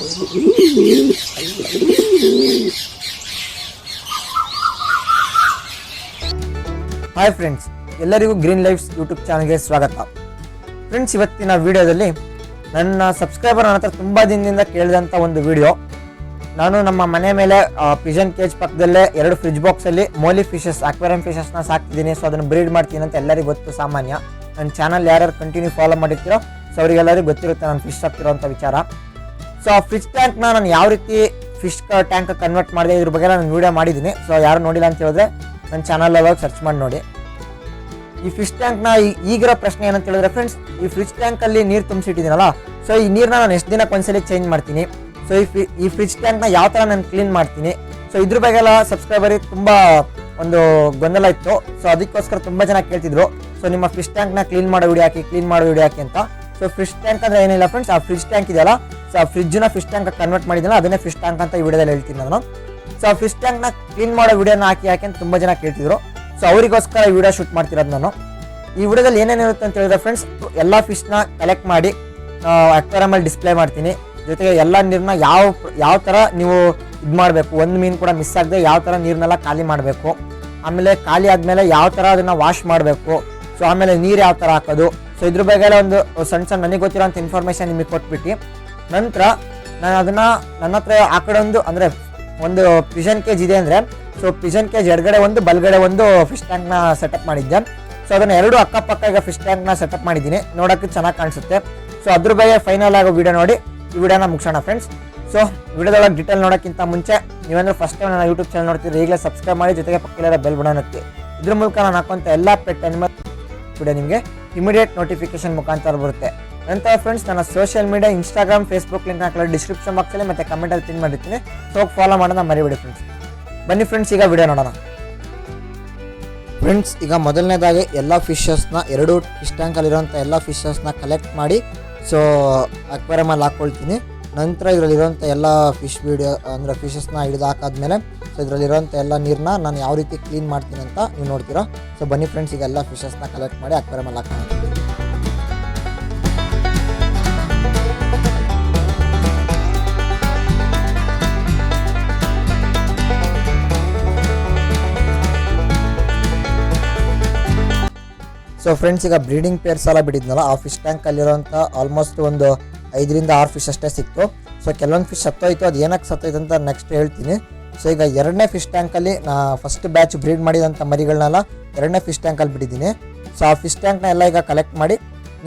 Hi friends, ಎಲ್ಲರಿಗೂ green lives YouTube ಚಾನಲ್ಗೆ ಸ್ವಾಗತ. ಫ್ರೆಂಡ್ಸ್, ಇವತ್ತಿನ ವಿಡಿಯೋದಲ್ಲಿ ನನ್ನ ಸಬ್ಸ್ಕ್ರೈಬರ್ ನನ್ನ ಹತ್ರ ತುಂಬ ದಿನದಿಂದ ಕೇಳಿದಂಥ ಒಂದು ವಿಡಿಯೋ. ನಾನು ನಮ್ಮ ಮನೆ ಮೇಲೆ ಪಿಜನ್ ಕೇಜ್ ಪಕ್ಕದಲ್ಲೇ 2 ಫ್ರಿಜ್ ಬಾಕ್ಸಲ್ಲಿ ಮೋಲಿ ಫಿಶಸ್, ಅಕ್ವೇರಿಯಂ ಫಿಶಸ್ನ ಸಾಕ್ತಿದ್ದೀನಿ. ಸೊ ಅದನ್ನು ಬ್ರೀಡ್ ಮಾಡ್ತೀನಿ ಅಂತ ಎಲ್ಲರಿಗೂ ಗೊತ್ತು, ಸಾಮಾನ್ಯ. ನನ್ನ ಚಾನಲ್ ಯಾರ್ಯಾರು ಕಂಟಿನ್ಯೂ ಫಾಲೋ ಮಾಡಿರ್ತೀರೋ ಸೊ ಅವರಿಗೆಲ್ಲರಿಗೂ ಗೊತ್ತಿರುತ್ತೆ ನಾನು ಫಿಶ್ ಸಾಕ್ತಿರೋಂಥ ವಿಚಾರ. ಸೊ ಆ ಫಿಶ್ ಟ್ಯಾಂಕ್ನ ನಾನು ಯಾವ ರೀತಿ ಫಿಶ್ ಟ್ಯಾಂಕ್ ಕನ್ವರ್ಟ್ ಮಾಡಿದೆ ಇದ್ರ ಬಗ್ಗೆ ನಾನು ವೀಡಿಯೋ ಮಾಡಿದ್ದೀನಿ. ಸೊ ಯಾರು ನೋಡಿಲ್ಲ ಅಂತ ಹೇಳಿದ್ರೆ ನನ್ನ ಚಾನಲ್ ಹೋಗಿ ಸರ್ಚ್ ಮಾಡಿ ನೋಡಿ. ಈ ಫಿಶ್ ಟ್ಯಾಂಕ್ನ ಈಗಿರೋ ಪ್ರಶ್ನೆ ಏನಂತ ಹೇಳಿದ್ರೆ ಫ್ರೆಂಡ್ಸ್, ಈ ಫಿಶ್ ಟ್ಯಾಂಕಲ್ಲಿ ನೀರು ತುಂಬಿಸಿಟ್ಟಿದ್ದೀನಲ್ಲ, ಸೊ ಈ ನೀರನ್ನ ನಾನು ಎಷ್ಟು ದಿನಕ್ಕೆ ಒಂದ್ಸಲಿ ಚೇಂಜ್ ಮಾಡ್ತೀನಿ. ಸೊ ಈ ಫಿಶ್ ಟ್ಯಾಂಕ್ನ ಯಾವ ಥರ ನಾನು ಕ್ಲೀನ್ ಮಾಡ್ತೀನಿ. ಸೊ ಇದ್ರ ಬಗ್ಗೆ ಎಲ್ಲ ಸಬ್ಸ್ಕ್ರೈಬರಿಗೆ ತುಂಬ ಒಂದು ಗೊಂದಲ ಇತ್ತು. ಸೊ ಅದಕ್ಕೋಸ್ಕರ ತುಂಬ ಜನ ಕೇಳ್ತಿದ್ರು, ಸೊ ನಿಮ್ಮ ಫಿಶ್ ಟ್ಯಾಂಕ್ನ ಕ್ಲೀನ್ ಮಾಡೋ ವಿಡಿಯೋ ಹಾಕಿ ಅಂತ. ಸೊ ಫಿಶ್ ಟ್ಯಾಂಕ್ ಅಂದರೆ ಏನಿಲ್ಲ ಫ್ರೆಂಡ್ಸ್, ಆ ಫಿಶ್ ಟ್ಯಾಂಕ್ ಇದೆಯಲ್ಲ, ಸೊ ಆ ಫ್ರಿಜ್ನ ಫಿಶ್ ಟ್ಯಾಂಕ್ ಕನ್ವರ್ಟ್ ಮಾಡಿದ್ದೀನಲ್ಲ, ಅದನ್ನೇ ಫಿಶ್ ಟ್ಯಾಂಕ್ ಅಂತ ಈ ವಿಡಿಯೋದಲ್ಲಿ ಹೇಳ್ತೀನಿ ನಾನು. ಸೊ ಆ ಫಿಶ್ ಟ್ಯಾಂಕ್ನ ಕ್ಲೀನ್ ಮಾಡೋ ವಿಡಿಯೋನ ಹಾಕಿ ಅಂತ ತುಂಬ ಜನ ಕೇಳ್ತಿದ್ರು. ಸೊ ಅವರಿಗೋಸ್ಕರ ಈ ವಿಡಿಯೋ ಶೂಟ್ ಮಾಡ್ತಿರೋದು ನಾನು. ಈ ವಿಡಿಯೋದಲ್ಲಿ ಏನೇನಿರುತ್ತೆ ಅಂತ ಹೇಳಿದ್ರೆ ಫ್ರೆಂಡ್ಸ್, ಎಲ್ಲ ಫಿಶ್ನ ಕಲೆಕ್ಟ್ ಮಾಡಿ ಅಕ್ವೇರಿಯಮಲ್ಲಿ ಡಿಸ್ಪ್ಲೇ ಮಾಡ್ತೀನಿ. ಜೊತೆಗೆ ಎಲ್ಲ ನೀರನ್ನ ಯಾವ ಥರ ನೀವು ಇದು ಮಾಡಬೇಕು, ಒಂದು ಮೀನು ಕೂಡ ಮಿಸ್ ಆಗದೆ ಯಾವ ಥರ ನೀರನ್ನೆಲ್ಲ ಖಾಲಿ ಮಾಡಬೇಕು, ಆಮೇಲೆ ಖಾಲಿ ಆದಮೇಲೆ ಯಾವ ಥರ ಅದನ್ನು ವಾಶ್ ಮಾಡಬೇಕು, ಸೊ ಆಮೇಲೆ ನೀರು ಯಾವ ಥರ ಹಾಕೋದು. ಸೊ ಇದ್ರ ಬಗ್ಗೆ ಎಲ್ಲ ಒಂದು ಸಣ್ಣ ನನಗೆ ಗೊತ್ತಿರೋಂಥ ಇನ್ಫಾರ್ಮೇಷನ್ ನಿಮಗೆ ಕೊಟ್ಬಿಟ್ಟು ನಂತರ ನಾನು ಅದನ್ನು ನನ್ನ ಹತ್ರ ಆ ಕಡೆ ಒಂದು ಪಿಜನ್ ಕೇಜ್ ಇದೆ ಅಂದರೆ, ಸೊ ಪಿಜನ್ ಕೇಜ್ ಎಡಗಡೆ ಒಂದು ಬಲಗಡೆ ಒಂದು ಫಿಶ್ ಟ್ಯಾಂಕ್ನ ಸೆಟಪ್ ಮಾಡಿದ್ದೆ. ಸೊ ಅದನ್ನು 2 ಅಕ್ಕಪಕ್ಕ ಈಗ ಫಿಶ್ ಟ್ಯಾಂಕ್ನ ಸೆಟಪ್ ಮಾಡಿದ್ದೀನಿ, ನೋಡೋಕ್ಕೆ ಚೆನ್ನಾಗಿ ಕಾಣಿಸುತ್ತೆ. ಸೊ ಅದ್ರ ಬಗ್ಗೆ ಫೈನಲ್ ಆಗೋ ವಿಡಿಯೋ ನೋಡಿ ಈ ವಿಡಿಯೋನ ಮುಗಿಸೋಣ ಫ್ರೆಂಡ್ಸ್. ಸೊ ವಿಡಿಯೋದೊಳಗೆ ಡೀಟೇಲ್ ನೋಡೋಕ್ಕಿಂತ ಮುಂಚೆ ನೀವೇಂದ್ರೆ ಫಸ್ಟ್ ಟೈಮ್ ನನ್ನ ಯೂಟ್ಯೂಬ್ ಚಾನಲ್ ನೋಡ್ತೀರಿ, ಈಗಲೇ ಸಬ್ಸ್ಕ್ರೈಬ್ ಮಾಡಿ, ಜೊತೆಗೆ ಪಕ್ಕದಲ್ಲಿರೋ ಬೆಲ್ ಬಟನ್ ಒತ್ತಿ. ಇದ್ರ ಮೂಲಕ ನಾನು ಹಾಕುವಂಥ ಎಲ್ಲ ಪೆಟ್ ಅನಿಮಲ್ ವಿಡಿಯೋ ನಿಮಗೆ ಇಮಿಡಿಯೇಟ್ ನೋಟಿಫಿಕೇಶನ್ ಮುಖಾಂತರ ಬರುತ್ತೆ. ನಂತರ ಫ್ರೆಂಡ್ಸ್, ನನ್ನ social media Instagram, Facebook link ಹಾಕಲು ಡಿಸ್ಕ್ರಿಪ್ಷನ್ ಬಾಕ್ಸಲ್ಲಿ ಮತ್ತು ಕಮೆಂಟಲ್ಲಿ ಪಿನ್ ಮಾಡಿರ್ತೀನಿ. ಸೊ ಫಾಲೋ ಮಾಡೋಣ ಮರಿಬೇಡಿ ಫ್ರೆಂಡ್ಸ್. ಬನ್ನಿ ಫ್ರೆಂಡ್ಸ್, ಈಗ ವಿಡಿಯೋ ನೋಡೋಣ. ಫ್ರೆಂಡ್ಸ್, ಈಗ ಮೊದಲನೇದಾಗಿ ಎಲ್ಲ ಫಿಶಸ್ನ 2 ಫಿಶ್ ಟ್ಯಾಂಕಲ್ಲಿರೋಂಥ ಎಲ್ಲ ಫಿಶಸ್ನ ಕಲೆಕ್ಟ್ ಮಾಡಿ ಸೊ ಅಕ್ವೇರಿಯಮಲ್ಲಿ ಹಾಕ್ಕೊಳ್ತೀನಿ. ನಂತರ ಇದರಲ್ಲಿರೋಂಥ ಎಲ್ಲ ಫಿಶಸ್ನ ಹಿಡಿದು ಹಾಕಾದ್ಮೇಲೆ ಸೊ ಇದರಲ್ಲಿರೋಂಥ ಎಲ್ಲ ನೀರನ್ನ ನಾನು ಯಾವ ರೀತಿ ಕ್ಲೀನ್ ಮಾಡ್ತೀನಿ ಅಂತ ನೀವು ನೋಡ್ತೀರಾ. ಸೊ ಬನ್ನಿ ಫ್ರೆಂಡ್ಸ್, ಈಗ ಎಲ್ಲ ಫಿಶಸ್ನ ಕಲೆಕ್ಟ್ ಮಾಡಿ ಅಕ್ವೇರಿಯಮಲ್ಲಿ ಹಾಕೋಣ. ಸೊ ಫ್ರೆಂಡ್ಸ್, ಈಗ ಬ್ರೀಡಿಂಗ್ ಪೇರ್ಸ್ ಎಲ್ಲ ಬಿಟ್ಟಿದ್ನಲ್ಲ, ಆ ಫಿಶ್ ಟ್ಯಾಂಕಲ್ಲಿರೋಂಥ ಆಲ್ಮೋಸ್ಟ್ ಒಂದು 5ರಿಂದ 6 ಫಿಶ್ ಅಷ್ಟೇ ಸಿಕ್ತು. ಸೊ ಕೆಲವೊಂದು ಫಿಶ್ ಸತ್ತೋಯ್ತು, ಅದು ಏನಕ್ಕೆ ಸತ್ತೋಯ್ತು ಅಂತ ನೆಕ್ಸ್ಟ್ ಹೇಳ್ತೀನಿ. ಸೊ ಈಗ 2ನೇ ಫಿಶ್ ಟ್ಯಾಂಕಲ್ಲಿ ನಾ ಫಸ್ಟ್ ಬ್ಯಾಚ್ ಬ್ರೀಡ್ ಮಾಡಿದಂಥ ಮರಿಗಳನ್ನೆಲ್ಲ 2ನೇ ಫಿಶ್ ಟ್ಯಾಂಕಲ್ಲಿ ಬಿಟ್ಟಿದ್ದೀನಿ. ಸೊ ಆ ಫಿಶ್ ಟ್ಯಾಂಕ್ನ ಎಲ್ಲ ಈಗ ಕಲೆಕ್ಟ್ ಮಾಡಿ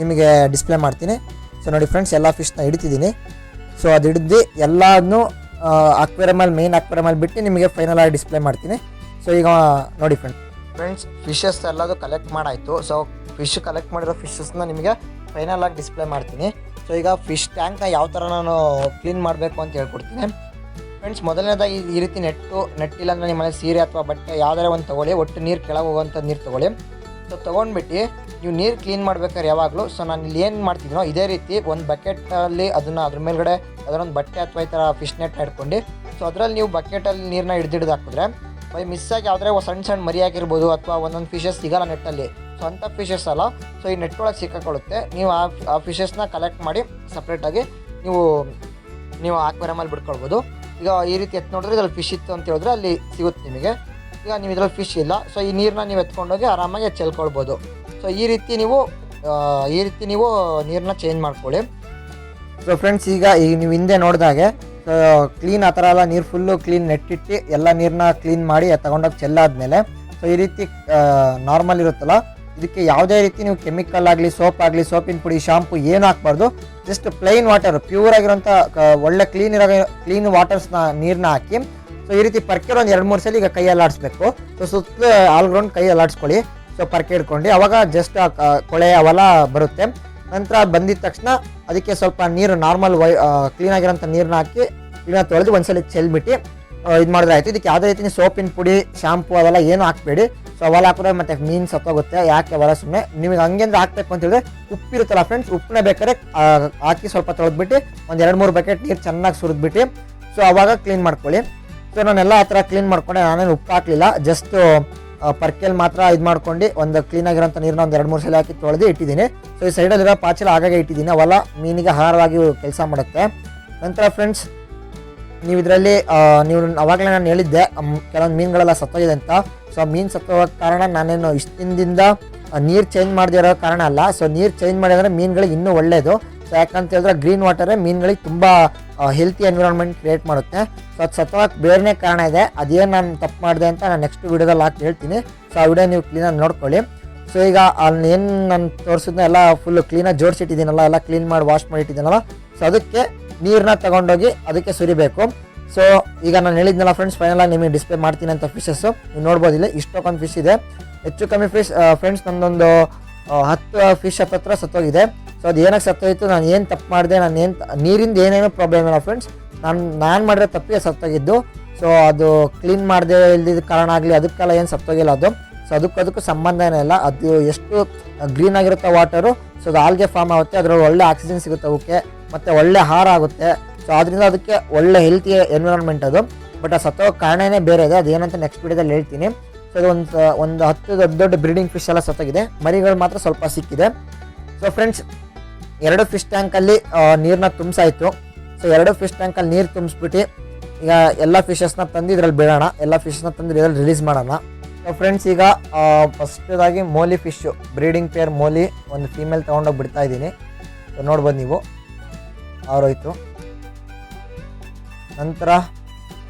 ನಿಮಗೆ ಡಿಸ್ಪ್ಲೇ ಮಾಡ್ತೀನಿ. ಸೊ ನೋಡಿ ಫ್ರೆಂಡ್ಸ್, ಎಲ್ಲ ಫಿಶ್ನ ಹಿಡಿತಿದ್ದೀನಿ. ಸೊ ಅದು ಹಿಡಿದು ಎಲ್ಲನೂ ಮೇನ್ ಅಕ್ವೇರಿಯಮಲ್ಲಿ ಬಿಟ್ಟು ನಿಮಗೆ ಫೈನಲ್ ಆಗಿ ಡಿಸ್ಪ್ಲೇ ಮಾಡ್ತೀನಿ. ಸೊ ಈಗ ನೋಡಿ ಫ್ರೆಂಡ್ಸ್, ಫಿಶಸ್ ಎಲ್ಲದು ಕಲೆಕ್ಟ್ ಮಾಡಾಯಿತು. ಸೊ ಫಿಶ್ ಕಲೆಕ್ಟ್ ಮಾಡಿರೋ ಫಿಶಸ್ನ ನಿಮಗೆ ಫೈನಲ್ ಆಗಿ ಡಿಸ್ಪ್ಲೇ ಮಾಡ್ತೀನಿ. ಸೊ ಈಗ ಫಿಶ್ ಟ್ಯಾಂಕ್ನ ಯಾವ ಥರ ನಾನು ಕ್ಲೀನ್ ಮಾಡಬೇಕು ಅಂತ ಹೇಳ್ಕೊಡ್ತೀನಿ ಫ್ರೆಂಡ್ಸ್. ಮೊದಲನೇದಾಗಿ ಈ ರೀತಿ ನೆಟ್ಟಿಲ್ಲ ಅಂದರೆ ನಿಮ್ಮ ಮನೆ ಸೀರೆ ಅಥವಾ ಬಟ್ಟೆ ಯಾವುದಾರ ಒಂದು ತೊಗೊಳ್ಳಿ, ಒಟ್ಟು ನೀರು ಕೆಳಗೆ ಹೋಗುವಂಥ ನೀರು ತೊಗೊಳ್ಳಿ. ಸೊ ತೊಗೊಂಡ್ಬಿಟ್ಟು ನೀವು ನೀರು ಕ್ಲೀನ್ ಮಾಡ್ಬೇಕಾದ್ರೆ ಯಾವಾಗಲೂ ಸೊ ನಾನು ಇಲ್ಲಿ ಏನು ಮಾಡ್ತಿದ್ದೀನೋ ಇದೇ ರೀತಿ ಒಂದು ಬಕೆಟಲ್ಲಿ ಅದನ್ನು ಅದ್ರ ಮೇಲ್ಗಡೆ ಅದರೊಂದು ಬಟ್ಟೆ ಅಥವಾ ಈ ಥರ ಫಿಶ್ ನೆಟ್ ಇಟ್ಕೊಂಡು ಸೊ ಅದರಲ್ಲಿ ನೀವು ಬಕೆಟಲ್ಲಿ ನೀರನ್ನ ಹಿಡಿದು ಹಾಕಿದ್ರೆ ಬೈ ಮಿಸ್ಸಾಗಿ ಯಾವುದೇ ಸಣ್ಣ ಮರಿ ಆಗಿರ್ಬೋದು ಅಥವಾ ಒಂದೊಂದು ಫಿಶಸ್ ಸಿಗಲ್ಲ ನೆಟ್ಟಲ್ಲಿ. ಸೊ ಅಂಥ ಫಿಶಸ್ ಅಲ್ಲ, ಸೊ ಈ ನೆಟ್ ಒಳಗೆ ಸಿಕ್ಕಾಕೊಳ್ಳುತ್ತೆ. ನೀವು ಆ ಫಿಶಸ್ನ ಕಲೆಕ್ಟ್ ಮಾಡಿ ಸಪ್ರೇಟಾಗಿ ನೀವು ಅಕ್ವೇರಿಯಮಲ್ಲಿ ಬಿಟ್ಕೊಳ್ಬೋದು. ಈಗ ಈ ರೀತಿ ಎತ್ತು ನೋಡಿದ್ರೆ ಇದ್ರಲ್ಲಿ ಫಿಶ್ ಇತ್ತು ಅಂತ ಹೇಳಿದ್ರೆ ಅಲ್ಲಿ ಸಿಗುತ್ತೆ ನಿಮಗೆ. ಈಗ ನೀವು ಇದರಲ್ಲಿ ಫಿಶ್ ಇಲ್ಲ, ಸೊ ಈ ನೀರನ್ನ ನೀವು ಎತ್ಕೊಂಡೋಗಿ ಆರಾಮಾಗಿ ಚೆಲ್ಕೊಳ್ಬೋದು. ಸೊ ಈ ರೀತಿ ನೀವು ನೀರನ್ನ ಚೇಂಜ್ ಮಾಡ್ಕೊಳ್ಳಿ. ಸೊ ಫ್ರೆಂಡ್ಸ್, ಈಗ ನೀವು ಹಿಂದೆ ನೋಡಿದಾಗೆ ಸೊ ಕ್ಲೀನ್ ಆ ಥರ ಎಲ್ಲ ನೀರು ಫುಲ್ಲು ಕ್ಲೀನ್ ನೆಟ್ಟಿಟ್ಟು ಎಲ್ಲ ನೀರನ್ನ ಕ್ಲೀನ್ ಮಾಡಿ ತಗೊಂಡೋಗಿ ಚೆಲ್ಲಾದ್ಮೇಲೆ ಸೊ ಈ ರೀತಿ ನಾರ್ಮಲ್ ಇರುತ್ತಲ್ಲ, ಇದಕ್ಕೆ ಯಾವುದೇ ರೀತಿ ನೀವು ಕೆಮಿಕಲ್ ಆಗಲಿ ಸೋಪಿನ ಪುಡಿ, ಶಾಂಪು ಏನು ಹಾಕ್ಬಾರ್ದು. ಜಸ್ಟ್ ಪ್ಲೈನ್ ವಾಟರ್, ಪ್ಯೂರ್ ಆಗಿರೋಂಥ ಒಳ್ಳೆ ಕ್ಲೀನ್ ವಾಟರ್ಸ್ನ ನೀರನ್ನ ಹಾಕಿ ಸೊ ಈ ರೀತಿ ಪರ್ಕೆ ಒಂದು 2-3 ಸಲ ಈಗ ಕೈಯಲ್ಲಿ ಆಡಿಸ್ಬೇಕು. ಸೊ ಸುತ್ತಲೂ ಆಲ್ ರೌಂಡ್ ಕೈಯಲ್ಲಿ ಆಡಿಸ್ಕೊಳ್ಳಿ. ಸೊ ಪರ್ಕೆ ಹಿಡ್ಕೊಂಡು ಅವಾಗ ಜಸ್ಟ್ ಕೊಳೆ ಅವೆಲ್ಲ ಬರುತ್ತೆ. ನಂತರ ಬಂದಿದ ತಕ್ಷಣ ಅದಕ್ಕೆ ಸ್ವಲ್ಪ ನೀರು ನಾರ್ಮಲ್ ಕ್ಲೀನಾಗಿರೋಂಥ ನೀರನ್ನ ಹಾಕಿ ಕ್ಲೀನಾಗಿ ತೊಳೆದು ಒಂದ್ಸಲ ಚೆಲ್ಬಿಟ್ಟು ಇದು ಮಾಡಿದ್ರೆ ಆಯಿತು. ಇದಕ್ಕೆ ಯಾವುದೇ ರೀತಿ ಸೋಪಿನ ಪುಡಿ, ಶಾಂಪು ಅವೆಲ್ಲ ಏನು ಹಾಕಬೇಡಿ. ಸೊ ಅವೆಲ್ಲ ಹಾಕಿದ್ರೆ ಮತ್ತು ಮೀನು ಸತ್ತೋಗುತ್ತೆ. ಯಾಕೆ ಅವೆಲ್ಲ ಸುಮ್ಮನೆ ನಿಮಗೆ ಹಂಗೆಂದ್ರೆ ಹಾಕ್ಬೇಕು ಅಂತ ಹೇಳಿದ್ರೆ ಉಪ್ಪಿರುತ್ತಲ್ಲ ಫ್ರೆಂಡ್ಸ್, ಉಪ್ಪನ್ನ ಬೇಕಾದ್ರೆ ಹಾಕಿ ಸ್ವಲ್ಪ ತೊಳೆದ್ಬಿಟ್ಟು ಒಂದು 2-3 ಬಕೆಟ್ ನೀರು ಚೆನ್ನಾಗಿ ಸುರಿದ್ಬಿಟ್ಟು ಸೊ ಅವಾಗ ಕ್ಲೀನ್ ಮಾಡ್ಕೊಳ್ಳಿ. ಸೊ ನಾನೆಲ್ಲ ಆ ಥರ ಕ್ಲೀನ್ ಮಾಡ್ಕೊಂಡೆ, ನಾನೇನು ಉಪ್ಪು ಹಾಕಲಿಲ್ಲ, ಜಸ್ಟ್ ಪರ್ಕೆಲ್ ಮಾತ್ರ ಇದು ಮಾಡ್ಕೊಂಡು ಒಂದು ಕ್ಲೀನಾಗಿರೋಂಥ ನೀರನ್ನ ಒಂದು 2-3 ಸಲ ಹಾಕಿ ತೊಳೆದು ಇಟ್ಟಿದ್ದೀನಿ. ಸೊ ಈ ಸೈಡಲ್ಲಿರೋ ಪಾಚಲ ಆಗಾಗ ಇಟ್ಟಿದ್ದೀನಿ, ಅವೆಲ್ಲ ಮೀನಿಗೆ ಆಹಾರವಾಗಿ ಕೆಲಸ ಮಾಡುತ್ತೆ. ನಂತರ ಫ್ರೆಂಡ್ಸ್ ನೀವು ಇದರಲ್ಲಿ ನೀವು ಅವಾಗಲೇ ನಾನು ಹೇಳಿದ್ದೆ ಕೆಲವೊಂದು ಮೀನುಗಳೆಲ್ಲ ಸತ್ತೋಗಿದೆ ಅಂತ. ಸೊ ಮೀನು ಸತ್ತೋಗೋ ಕಾರಣ ನಾನೇನು ಇಷ್ಟು ದಿನದಿಂದ ನೀರು ಚೇಂಜ್ ಮಾಡದಿರೋ ಕಾರಣ ಅಲ್ಲ. ಸೊ ನೀರು ಚೇಂಜ್ ಮಾಡಿದ್ರೆ ಮೀನುಗಳಿಗೆ ಇನ್ನೂ ಒಳ್ಳೆಯದು. ಸೊ ಯಾಕಂತ ಹೇಳಿದ್ರೆ ಗ್ರೀನ್ ವಾಟರೇ ಮೀನುಗಳಿಗೆ ತುಂಬ ಹೆಲ್ತಿ ಎನ್ವಿರಾನ್ಮೆಂಟ್ ಕ್ರಿಯೇಟ್ ಮಾಡುತ್ತೆ. ಸೊ ಅದು ಸತ್ತೋಗಕ್ಕೆ ಬೇರೆನೇ ಕಾರಣ ಇದೆ. ಅದೇನು ನಾನು ತಪ್ಪು ಮಾಡಿದೆ ಅಂತ ನಾನು ನೆಕ್ಸ್ಟ್ ವೀಡಿಯೋದಲ್ಲಿ ಹಾಕಿ ಹೇಳ್ತೀನಿ. ಸೊ ಆ ವಿಡಿಯೋ ನೀವು ಕ್ಲೀನಾಗಿ ನೋಡ್ಕೊಳ್ಳಿ. ಸೊ ಈಗ ಅಲ್ಲಿ ಏನು ನಾನು ತೋರಿಸಿದ್ನ ಎಲ್ಲ ಫುಲ್ಲು ಕ್ಲೀನಾಗಿ ಜೋಡಿಸಿಟ್ಟಿದ್ದೀನಲ್ಲ, ಎಲ್ಲ ಕ್ಲೀನ್ ಮಾಡಿ ವಾಶ್ ಮಾಡಿ ಇಟ್ಟಿದ್ದೀನಲ್ಲ. ಸೊ ಅದಕ್ಕೆ ನೀರನ್ನ ತಗೊಂಡೋಗಿ ಅದಕ್ಕೆ ಸುರಿಬೇಕು. ಸೊ ಈಗ ನಾನು ಹೇಳಿದ್ನಲ್ಲ ಫ್ರೆಂಡ್ಸ್, ಫೈನಲಾಗಿ ನಿಮಗೆ ಡಿಸ್ಪ್ಲೇ ಮಾಡ್ತೀನಿ ಅಂತ ಫಿಶಸ್ಸು ನೀವು ನೋಡ್ಬೋದಿಲ್ಲ. ಇಷ್ಟೊಂದು ಫಿಶ್ ಇದೆ, ಹೆಚ್ಚು ಕಮ್ಮಿ ಫಿಶ್ ಫ್ರೆಂಡ್ಸ್. ನನ್ನೊಂದು 10 ಫಿಶ್ ಹತ್ರ ಸತ್ತೋಗಿದೆ. ಸೊ ಅದು ಏನಕ್ಕೆ ಸತ್ತೋಯ್ತು, ನಾನು ಏನು ತಪ್ಪು ಮಾಡಿದೆ, ನೀರಿಂದ ಏನೇನೋ ಪ್ರಾಬ್ಲಮ್ ಇಲ್ಲ ಫ್ರೆಂಡ್ಸ್. ನಾನು ಮಾಡಿರೋ ತಪ್ಪಿಗೆ ಸತ್ತೋಗಿದ್ದು. ಸೊ ಅದು ಕ್ಲೀನ್ ಮಾಡದೆ ಇಲ್ದಿದ್ದ ಕಾರಣ ಆಗಲಿ ಅದಕ್ಕೆಲ್ಲ ಏನು ಸತ್ತೋಗಿಲ್ಲ ಅದು. ಸೊ ಅದಕ್ಕೂ ಸಂಬಂಧನೇ ಇಲ್ಲ. ಅದು ಎಷ್ಟು ಗ್ರೀನ್ ಆಗಿರುತ್ತೆ ವಾಟರು, ಸೊ ಅದು ಆಲ್ಗೆ ಫಾರ್ಮ್ ಆಗುತ್ತೆ, ಅದರಲ್ಲಿ ಒಳ್ಳೆ ಆಕ್ಸಿಜನ್ ಸಿಗುತ್ತೆ ಅವಕ್ಕೆ, ಮತ್ತು ಒಳ್ಳೆ ಆಹಾರ ಆಗುತ್ತೆ. ಸೊ ಅದರಿಂದ ಅದಕ್ಕೆ ಒಳ್ಳೆ ಹೆಲ್ತಿ ಎನ್ವಿರಾನ್ಮೆಂಟ್ ಅದು. ಬಟ್ ಆ ಸತ್ತೋಗೋ ಕಾರಣನೇ ಬೇರೆ ಇದೆ, ಅದೇನಂತ ನೆಕ್ಸ್ಟ್ ವೀಡಿಯೋದಲ್ಲಿ ಹೇಳ್ತೀನಿ. ಸೊ ಅದು ಒಂದು 10 ದೊಡ್ಡ ಬ್ರೀಡಿಂಗ್ ಫಿಶ್ ಎಲ್ಲ ಸತ್ತೋಗಿದೆ, ಮರಿಗಳು ಮಾತ್ರ ಸ್ವಲ್ಪ ಸಿಕ್ಕಿದೆ. ಸೊ ಫ್ರೆಂಡ್ಸ್, 2 ಫಿಶ್ ಟ್ಯಾಂಕಲ್ಲಿ ನೀರನ್ನ ತುಂಬಿಸಾಯಿತು. ಸೊ 2 ಫಿಶ್ ಟ್ಯಾಂಕಲ್ಲಿ ನೀರು ತುಂಬಿಸ್ಬಿಟ್ಟು ಈಗ ಎಲ್ಲ ಫಿಶಸ್ನ ತಂದು ಇದ್ರಲ್ಲಿ ಬಿಡೋಣ, ಎಲ್ಲ ಫಿಶಸ್ನ ತಂದು ಇದ್ರಲ್ಲಿ ರಿಲೀಸ್ ಮಾಡೋಣ. ಸೊ ಫ್ರೆಂಡ್ಸ್, ಈಗ ಫಸ್ಟದಾಗಿ molly fish, breeding pair molly ಒಂದು ಫೀಮೇಲ್ ತೊಗೊಂಡೋಗಿ ಬಿಡ್ತಾ ಇದ್ದೀನಿ. ಸೊ ನೋಡ್ಬೋದು ನೀವು, ಆರೋಯ್ತು. ನಂತರ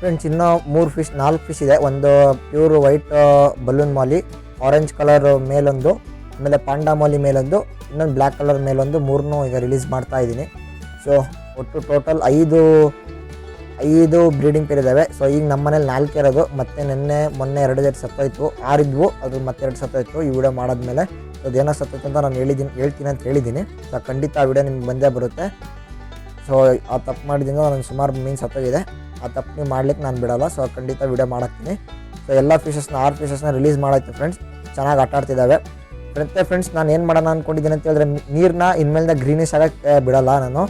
ಫ್ರೆಂಡ್ಸ್ ಇನ್ನೂ 4 ಫಿಶ್ ಇದೆ. ಒಂದು ಪ್ಯೂರ್ ವೈಟ್ ಬಲೂನ್ ಮಾಲಿ, ಆರೆಂಜ್ ಕಲರ್ ಮೇಲೊಂದು, ಆಮೇಲೆ ಪಾಂಡಾ ಮಾಲಿ ಮೇಲೊಂದು, ಇನ್ನೊಂದು ಬ್ಲ್ಯಾಕ್ ಕಲರ್ ಮೇಲೊಂದು, 3 ಈಗ ರಿಲೀಸ್ ಮಾಡ್ತಾ ಇದ್ದೀನಿ. ಸೊ ಒಟ್ಟು ಟೋಟಲ್ 5 ಬ್ರೀಡಿಂಗ್ ಪೇರ್ ಇದ್ದಾವೆ. ಸೊ ಈಗ ನಮ್ಮ ಮನೇಲಿ 4 ಇರೋದು, ಮತ್ತು ಮೊನ್ನೆ 2 ಜೊತೆ ಸತ್ತೋಯ್ತು, 6 ಇದ್ವು, ಅದು ಮತ್ತೆ 2 ಸತ್ತೋಯ್ತು ಈ ವಿಡಿಯೋ ಮಾಡಾದ್ಮೇಲೆ. ಸೊ ಅದೇನೋ ಸತ್ತೋಯ್ತು ಅಂತ ನಾನು ಹೇಳ್ತೀನಿ ಅಂತ ಹೇಳಿದ್ದೀನಿ. ಸೊ ಖಂಡಿತ ಆ ವಿಡಿಯೋ ನಿಮ್ಗೆ ಬಂದೇ ಬರುತ್ತೆ. ಸೊ ಆ ತಪ್ಪು ಮಾಡಿದ್ದೀನಿ, ನಾನು ಸುಮಾರು ಮೀನು ಸತ್ತೋಗಿದೆ, ಆ ತಪ್ಪು ನೀವು ಮಾಡ್ಲಿಕ್ಕೆ ನಾನು ಬಿಡೋಲ್ಲ. ಸೊ ಖಂಡಿತ ವಿಡಿಯೋ ಮಾಡಾಕ್ತೀನಿ. ಸೊ ಎಲ್ಲ 6 ಫಿಶಸ್ನ ರಿಲೀಸ್ ಮಾಡಾಯ್ತು ಫ್ರೆಂಡ್ಸ್, ಚೆನ್ನಾಗಿ ಆಟಾಡ್ತಿದ್ದಾವೆ. ಫ್ರೆಂಡ್ಸ್, ನಾನು ಏನು ಮಾಡೋಣ ಅಂದ್ಕೊಂಡಿದ್ದೀನಿ ಅಂತ ಹೇಳಿದ್ರೆ, ನೀರನ್ನ ಇನ್ಮೇಲಿಂದ ಗ್ರೀನಿಶ್ ಆಗೋಕ್ಕೆ ಬಿಡೋಲ್ಲ ನಾನು.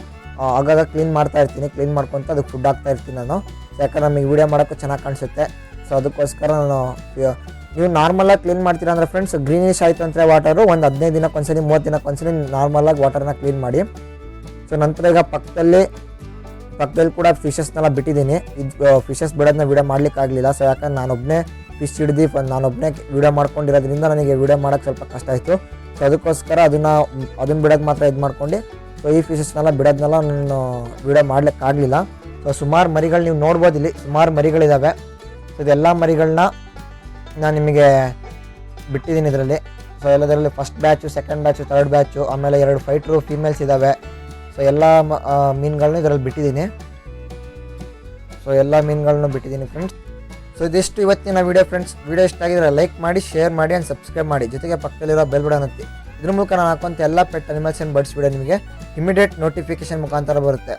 ಆಗಾಗ ಕ್ಲೀನ್ ಮಾಡ್ತಾ ಇರ್ತೀನಿ, ಕ್ಲೀನ್ ಮಾಡ್ಕೊತ ಅದಕ್ಕೆ ಫುಡ್ ಹಾಕ್ತಾ ಇರ್ತೀನಿ ನಾನು. ಯಾಕಂದ್ರೆ ನಮಗೆ ವೀಡಿಯೋ ಮಾಡೋಕ್ಕೂ ಚೆನ್ನಾಗಿ ಕಾಣಿಸುತ್ತೆ. ಸೊ ಅದಕ್ಕೋಸ್ಕರ ನೀವು ನಾರ್ಮಲಾಗಿ ಕ್ಲೀನ್ ಮಾಡ್ತೀರಾ ಅಂದರೆ ಫ್ರೆಂಡ್ಸ್, ಗ್ರೀನಿಶ್ ಆಯಿತು ಅಂದರೆ ವಾಟರು ಒಂದು 15 ದಿನಕ್ಕೊಂದ್ಸರಿ 30 ದಿನಕ್ಕೊಂದ್ಸರಿ ನಾರ್ಮಲಾಗಿ ವಾಟರ್ನ ಕ್ಲೀನ್ ಮಾಡಿ. ಸೊ ನಂತರ ಈಗ ಪಕ್ಕದಲ್ಲಿ ಕೂಡ ಫಿಶಸ್ನೆಲ್ಲ ಬಿಟ್ಟಿದ್ದೀನಿ. ಇದು ಫಿಶಸ್ ಬಿಡೋದನ್ನ ವೀಡಿಯೋ ಮಾಡಲಿಕ್ಕಾಗಲಿಲ್ಲ. ಸೊ ಯಾಕಂದ್ರೆ ನಾನೊಬ್ಬನೇ ಫಿಶ್ ಹಿಡ್ದು ನಾನೊಬ್ಬನೇ ವೀಡಿಯೋ ಮಾಡ್ಕೊಂಡಿರೋದ್ರಿಂದ ನನಗೆ ವೀಡಿಯೋ ಮಾಡೋಕ್ಕೆ ಸ್ವಲ್ಪ ಕಷ್ಟ ಆಯಿತು. ಸೊ ಅದಕ್ಕೋಸ್ಕರ ಅದನ್ನು ಬಿಡೋದು ಮಾತ್ರ ಇದು ಮಾಡ್ಕೊಂಡು, ಸೊ ಈ ಫಿಶಸ್ನೆಲ್ಲ ಬಿಡೋದನ್ನೆಲ್ಲ ನಾನು ವೀಡಿಯೋ ಮಾಡಲಿಕ್ಕಾಗಲಿಲ್ಲ. ಸೊ ಸುಮಾರು ಮರಿಗಳು ನೀವು ನೋಡ್ಬೋದು, ಇಲ್ಲಿ ಸುಮಾರು ಮರಿಗಳಿದ್ದಾವೆ. ಸೊ ಇದೆಲ್ಲ ಮರಿಗಳನ್ನ ನಾನು ನಿಮಗೆ ಬಿಟ್ಟಿದ್ದೀನಿ ಇದರಲ್ಲಿ. ಸೊ ಎಲ್ಲದರಲ್ಲಿ first batch, second batch, third batch, ಆಮೇಲೆ 2 ಫೈಟ್ರು ಫೀಮೇಲ್ಸ್ ಇದ್ದಾವೆ. ಸೊ ಎಲ್ಲ ಮೀನುಗಳನ್ನ ಇದರಲ್ಲಿ ಬಿಟ್ಟಿದ್ದೀನಿ. ಸೊ ಎಲ್ಲ ಮೀನುಗಳನ್ನೂ ಬಿಟ್ಟಿದ್ದೀನಿ ಫ್ರೆಂಡ್ಸ್. ಸೊ ಇದಿಷ್ಟು ಇವತ್ತಿನ ವೀಡಿಯೋ ಫ್ರೆಂಡ್ಸ್. ವೀಡಿಯೋ ಇಷ್ಟ ಆಗಿದ್ರೆ ಲೈಕ್ ಮಾಡಿ, ಶೇರ್ ಮಾಡಿ ಆ್ಯಂಡ್ ಸಬ್ಸ್ಕ್ರೈಬ್ ಮಾಡಿ. ಜೊತೆಗೆ ಪಕ್ಕದಲ್ಲಿರೋ ಬೆಲ್ ಬಟನ್ ಒತ್ತಿ. ಇದ್ರ ಮೂಲಕ ನಾನು ಹಾಕುವಂಥ ಎಲ್ಲ pet animals and birds video ನಿಮಗೆ ಇಮಿಡಿಯೇಟ್ ನೋಟಿಫಿಕೇಶನ್ ಮುಖಾಂತರ ಬರುತ್ತೆ.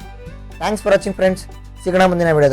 Thanks for watching friends. ಸಿಗೋಣ ಮುಂದಿನ ವೀಡಿಯೋದಲ್ಲಿ.